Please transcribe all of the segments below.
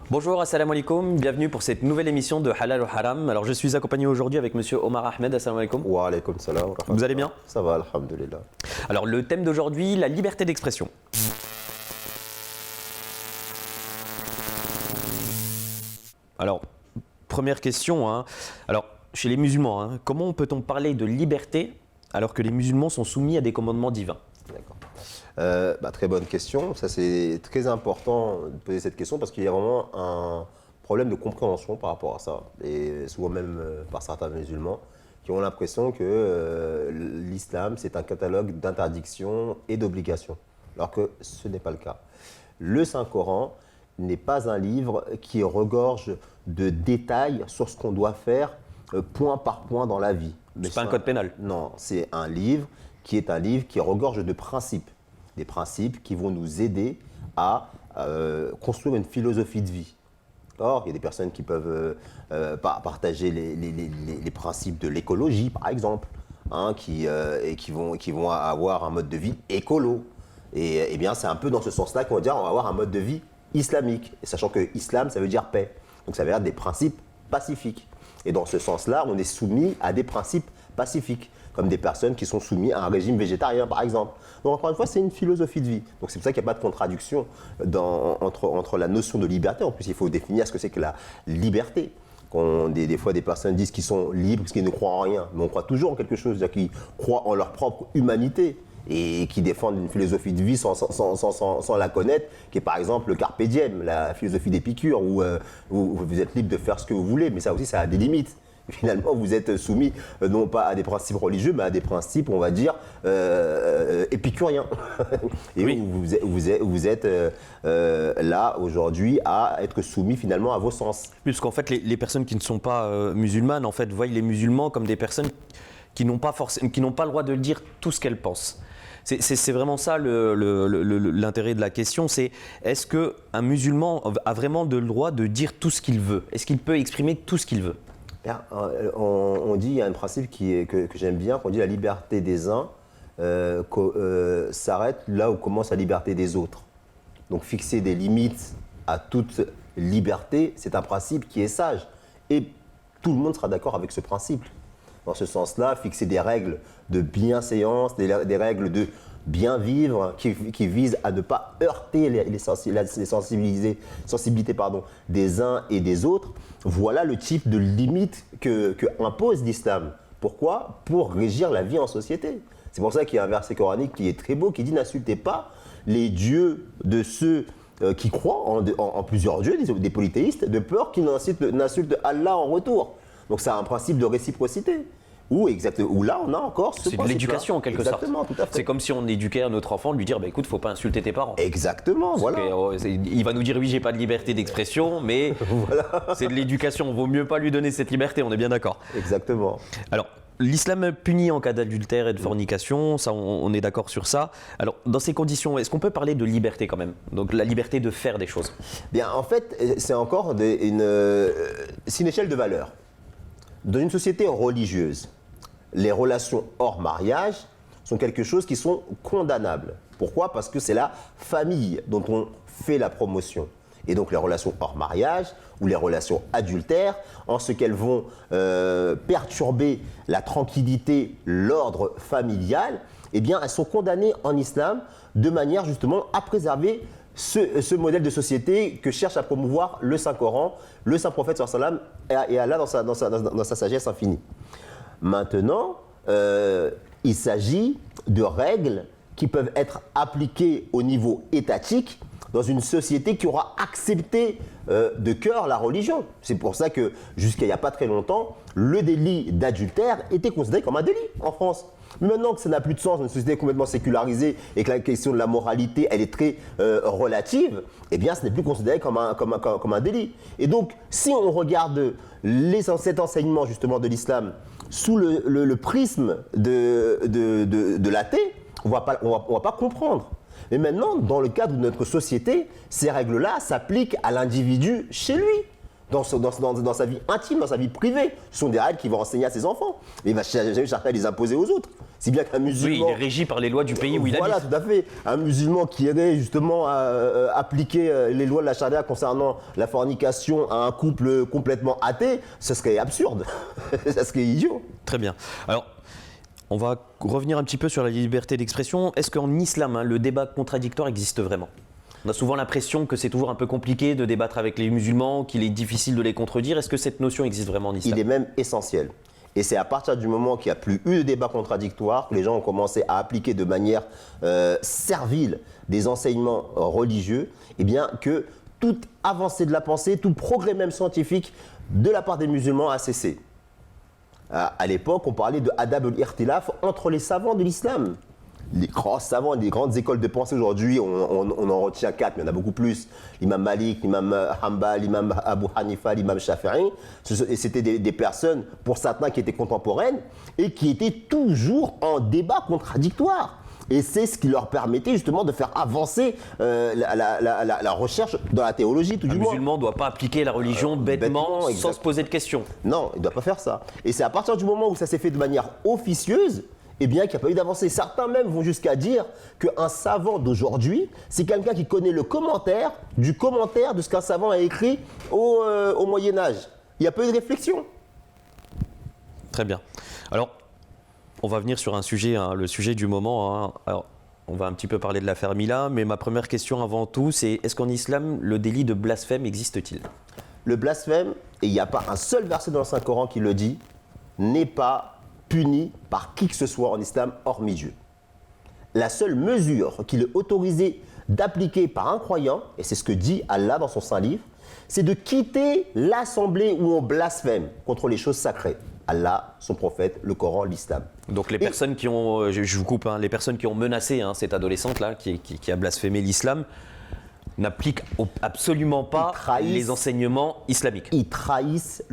Bonjour, assalamu alaikum, bienvenue pour cette nouvelle émission de Halal ou Haram. Alors je suis accompagné aujourd'hui avec monsieur Omar Ahmed, assalamu alaikum. Wa alaykoum salam. Vous allez bien? Ça va, alhamdulillah. Alors le thème d'aujourd'hui, la liberté d'expression. Alors, première question, alors chez les musulmans, comment peut-on parler de liberté alors que les musulmans sont soumis à des commandements divins? D'accord. Très bonne question. Ça, c'est très important de poser cette question parce qu'il y a vraiment un problème de compréhension par rapport à ça. Et souvent même par certains musulmans qui ont l'impression que l'islam, c'est un catalogue d'interdictions et d'obligations, alors que ce n'est pas le cas. Le Saint-Coran n'est pas un livre qui regorge de détails sur ce qu'on doit faire point par point dans la vie. C'est pas un code pénal. Non, c'est un livre qui regorge de principes. Des principes qui vont nous aider à construire une philosophie de vie. Or, il y a des personnes qui peuvent partager les principes de l'écologie, par exemple, qui vont avoir un mode de vie écolo. Et bien, c'est un peu dans ce sens-là qu'on va dire on va avoir un mode de vie islamique, et sachant que islam, ça veut dire paix. Donc, ça veut dire des principes pacifiques. Et dans ce sens-là, on est soumis à des principes pacifiques, comme des personnes qui sont soumises à un régime végétarien, par exemple. Donc, encore une fois, c'est une philosophie de vie. Donc, c'est pour ça qu'il n'y a pas de contradiction entre la notion de liberté. En plus, il faut définir ce que c'est que la liberté. Des fois, des personnes disent qu'ils sont libres parce qu'ils ne croient en rien. Mais on croit toujours en quelque chose, c'est-à-dire qu'ils croient en leur propre humanité et qui défendent une philosophie de vie sans la connaître, qui est par exemple le carpe diem, la philosophie d'Épicure, où vous êtes libre de faire ce que vous voulez, mais ça aussi, ça a des limites. Finalement, vous êtes soumis non pas à des principes religieux, mais à des principes, on va dire, épicuriens. Et oui. vous êtes là aujourd'hui à être soumis finalement à vos sens. Puisqu'en fait, les personnes qui ne sont pas musulmanes, en fait, voient les musulmans comme des personnes qui n'ont pas le droit de dire tout ce qu'elles pensent. C'est vraiment ça l'intérêt de la question, c'est est-ce qu'un musulman a vraiment le droit de dire tout ce qu'il veut? Est-ce qu'il peut exprimer tout ce qu'il veut? On dit, il y a un principe que j'aime bien, qu'on dit la liberté des uns s'arrête là où commence la liberté des autres. Donc fixer des limites à toute liberté, c'est un principe qui est sage. Et tout le monde sera d'accord avec ce principe. Dans ce sens-là, fixer des règles de bienséance, des règles de bien vivre qui visent à ne pas heurter les sensibilités des uns et des autres, voilà le type de limite que impose l'islam. Pourquoi? Pour régir la vie en société. C'est pour ça qu'il y a un verset coranique qui est très beau, qui dit « N'insultez pas les dieux de ceux qui croient en plusieurs dieux, des polythéistes, de peur qu'ils n'insultent Allah en retour. » Donc c'est un principe de réciprocité. Où là, on a encore ce principe-là. C'est de l'éducation en quelque sorte. Exactement, tout à fait. C'est comme si on éduquait à notre enfant, de lui dire écoute, il ne faut pas insulter tes parents. Exactement, voilà. Il va nous dire oui, j'ai pas de liberté d'expression, mais voilà. C'est de l'éducation. Vaut mieux pas lui donner cette liberté, on est bien d'accord. Exactement. Alors, l'islam punit en cas d'adultère et de fornication, ça, on est d'accord sur ça. Alors, dans ces conditions, est-ce qu'on peut parler de liberté quand même? Donc, la liberté de faire des choses. Bien, en fait, c'est encore c'est une échelle de valeurs. Dans une société religieuse, les relations hors mariage sont quelque chose qui sont condamnables. Pourquoi? Parce que c'est la famille dont on fait la promotion. Et donc les relations hors mariage ou les relations adultères, en ce qu'elles vont perturber la tranquillité, l'ordre familial, eh bien elles sont condamnées en islam de manière justement à préserver ce modèle de société que cherche à promouvoir le Saint-Coran, le Saint-Prophète sallam et Allah dans sa sagesse infinie. Maintenant, il s'agit de règles qui peuvent être appliquées au niveau étatique dans une société qui aura accepté de cœur la religion. C'est pour ça que jusqu'à il n'y a pas très longtemps, le délit d'adultère était considéré comme un délit en France. Maintenant que ça n'a plus de sens, une société complètement sécularisée et que la question de la moralité, elle est très relative, eh bien, ce n'est plus considéré comme un délit. Et donc, si on regarde cet enseignement justement de l'islam sous le prisme de l'athée, on va pas comprendre. Mais maintenant, dans le cadre de notre société, ces règles-là s'appliquent à l'individu chez lui. dans sa vie intime, dans sa vie privée. Ce sont des règles qu'il va enseigner à ses enfants. Mais il va jamais chercher à les imposer aux autres. Si bien qu'un musulman... Oui, il est régi par les lois du pays où il habite. Voilà, tout à fait. Un musulman qui irait justement appliquer les lois de la charia concernant la fornication à un couple complètement athée, ce serait absurde. Ça serait idiot. Très bien. Alors, on va revenir un petit peu sur la liberté d'expression. Est-ce qu'en islam, le débat contradictoire existe vraiment ? On a souvent l'impression que c'est toujours un peu compliqué de débattre avec les musulmans, qu'il est difficile de les contredire. Est-ce que cette notion existe vraiment en islam ? Il est même essentiel. Et c'est à partir du moment qu'il n'y a plus eu de débat contradictoire que les gens ont commencé à appliquer de manière servile des enseignements religieux, et bien que toute avancée de la pensée, tout progrès même scientifique de la part des musulmans a cessé. À l'époque, on parlait de adab al-irtilaf entre les savants de l'islam. Les grands savants, les grandes écoles de pensée aujourd'hui, on en retient 4, mais il y en a beaucoup plus. L'imam Malik, l'imam Hanbal, l'imam Abu Hanifa, l'imam Shafi'i. C'était des personnes, pour certains, qui étaient contemporaines et qui étaient toujours en débat contradictoire. Et c'est ce qui leur permettait justement de faire avancer la recherche dans la théologie, tout du moins. Un musulman ne doit pas appliquer la religion bêtement sans se poser de questions. Non, il ne doit pas faire ça. Et c'est à partir du moment où ça s'est fait de manière officieuse, eh bien, qu'il n'y a pas eu d'avancée. Certains même vont jusqu'à dire qu'un savant d'aujourd'hui, c'est quelqu'un qui connaît le commentaire du commentaire de ce qu'un savant a écrit au Moyen-Âge. Il n'y a pas eu de réflexion. Très bien. Alors, on va venir sur un sujet, le sujet du moment. Alors, on va un petit peu parler de l'affaire Mila, mais ma première question avant tout, c'est est-ce qu'en islam, le délit de blasphème existe-t-il ? Le blasphème, et il n'y a pas un seul verset dans le Saint-Coran qui le dit, n'est pas puni par qui que ce soit en islam, hormis Dieu. La seule mesure qu'il est autorisé d'appliquer par un croyant, et c'est ce que dit Allah dans son Saint Livre, c'est de quitter l'assemblée où on blasphème contre les choses sacrées. Allah, son prophète, le Coran, l'islam. Donc les personnes qui ont, je vous coupe, les personnes qui ont menacé cette adolescente-là, qui a blasphémé l'islam, n'appliquent absolument pas les enseignements islamiques. Ils trahissent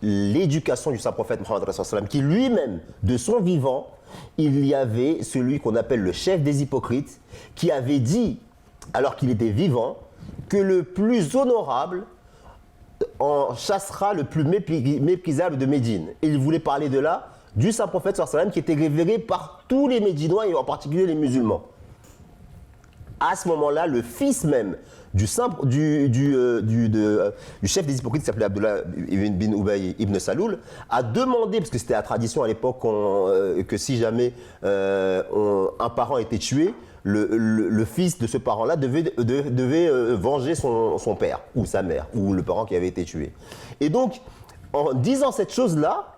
l'éducation du Saint-Prophète Mohammed sallam, qui lui-même, de son vivant, il y avait celui qu'on appelle le chef des hypocrites, qui avait dit, alors qu'il était vivant, que le plus honorable en chassera le plus méprisable de Médine. Et il voulait parler de là du Saint-Prophète sallam, qui était révéré par tous les Médinois et en particulier les musulmans. À ce moment-là, le fils même du chef des hypocrites, qui s'appelait Abdullah ibn Ubay ibn Saloul, a demandé, parce que c'était la tradition à l'époque que si jamais un parent était tué, le fils de ce parent-là devait venger son père ou sa mère ou le parent qui avait été tué. Et donc, en disant cette chose-là,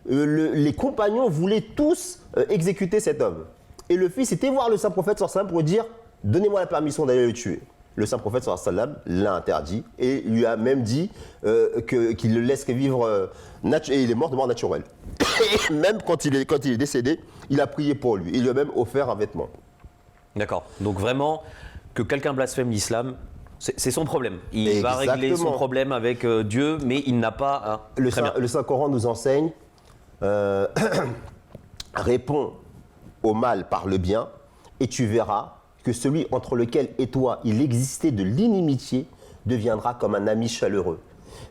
les compagnons voulaient tous exécuter cet homme. Et le fils était voir le Saint-Prophète pour dire « Donnez-moi la permission d'aller le tuer ». Le Saint-Prophète l'a interdit et lui a même dit qu'il le laisse vivre et il est mort de mort naturelle. Et même quand il est décédé, il a prié pour lui. Il lui a même offert un vêtement. D'accord. Donc vraiment, que quelqu'un blasphème l'islam, c'est son problème. Il va régler son problème avec Dieu, mais il n'a pas... Le Saint-Coran nous enseigne, réponds au mal par le bien et tu verras que celui entre lequel et toi il existait de l'inimitié deviendra comme un ami chaleureux.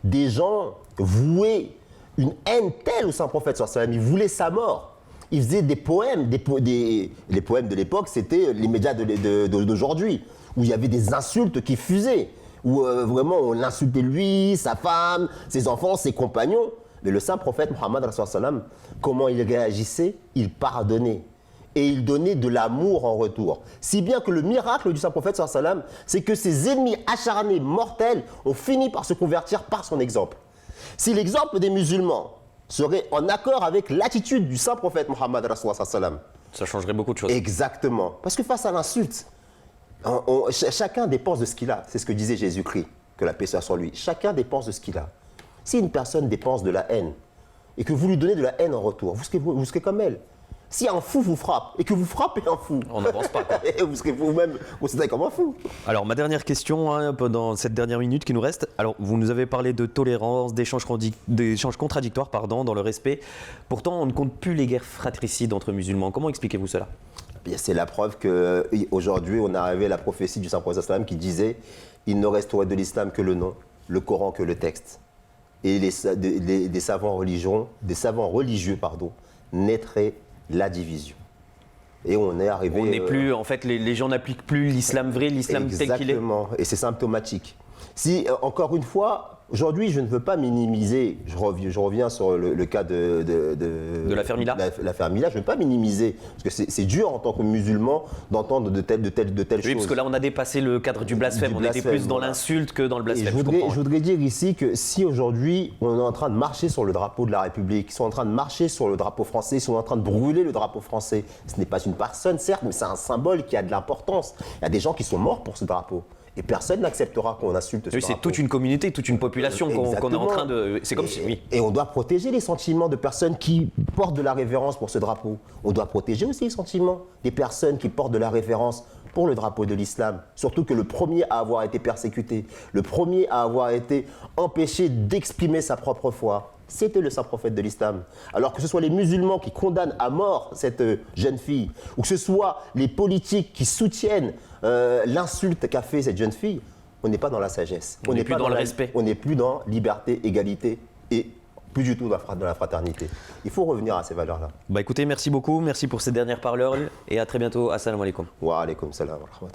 Des gens vouaient une haine telle au Saint-Prophète, ils voulaient sa mort. Ils faisaient des poèmes, les poèmes de l'époque, c'était les médias d'aujourd'hui, où il y avait des insultes qui fusaient, où vraiment on insultait lui, sa femme, ses enfants, ses compagnons. Mais le Saint-Prophète Mohammed, comment il réagissait? Il pardonnait. Et il donnait de l'amour en retour. Si bien que le miracle du Saint-Prophète, c'est que ses ennemis acharnés, mortels, ont fini par se convertir par son exemple. Si l'exemple des musulmans serait en accord avec l'attitude du Saint-Prophète Mohammed, ça changerait beaucoup de choses. Exactement. Parce que face à l'insulte, chacun dépense de ce qu'il a. C'est ce que disait Jésus-Christ, que la paix soit sur lui. Chacun dépense de ce qu'il a. Si une personne dépense de la haine et que vous lui donnez de la haine en retour, vous serez comme elle. Si un fou vous frappe et que vous frappez un fou, on n'avance pas. Vous serez vous-même considéré comme un fou. Alors, ma dernière question, pendant cette dernière minute qui nous reste. Alors, vous nous avez parlé de tolérance, d'échanges contradictoires, dans le respect. Pourtant, on ne compte plus les guerres fratricides entre musulmans. Comment expliquez-vous cela? C'est la preuve qu'aujourd'hui, on est arrivé à la prophétie du Saint-Prophète qui disait « Il ne resterait de l'islam que le nom, le Coran que le texte ». et des savants religieux, naîtrait la division. Et on est arrivé... On n'est plus, en fait, les gens n'appliquent plus l'islam vrai, l'islam tel qu'il est. Exactement, et c'est symptomatique. Si, encore une fois, aujourd'hui, je ne veux pas minimiser, je reviens sur le cas de la Fermila. La Fermila, je ne veux pas minimiser, parce que c'est dur en tant que musulman d'entendre de telles choses. Oui, parce que là, on a dépassé le cadre du blasphème. On était plus dans l'insulte que dans le blasphème. Je voudrais dire ici que si aujourd'hui, on est en train de marcher sur le drapeau de la République, si on est en train de marcher sur le drapeau français, si on est en train de brûler le drapeau français, ce n'est pas une personne, certes, mais c'est un symbole qui a de l'importance. Il y a des gens qui sont morts pour ce drapeau. Et personne n'acceptera qu'on insulte ce drapeau. C'est toute une communauté, toute une population qu'on est en train de... C'est comme si... Oui. Et on doit protéger les sentiments de personnes qui portent de la révérence pour ce drapeau. On doit protéger aussi les sentiments des personnes qui portent de la révérence pour le drapeau de l'islam. Surtout que le premier à avoir été persécuté, le premier à avoir été empêché d'exprimer sa propre foi, c'était le saint prophète de l'islam. Alors que ce soit les musulmans qui condamnent à mort cette jeune fille, ou que ce soit les politiques qui soutiennent l'insulte qu'a fait cette jeune fille, on n'est pas dans la sagesse. On n'est plus dans le respect. On n'est plus dans liberté, égalité et plus du tout dans la fraternité. Il faut revenir à ces valeurs-là. Bah écoutez, merci beaucoup, merci pour ces dernières paroles et à très bientôt. Assalamu alaikum. Wa alaikum salam wa rahmatullah.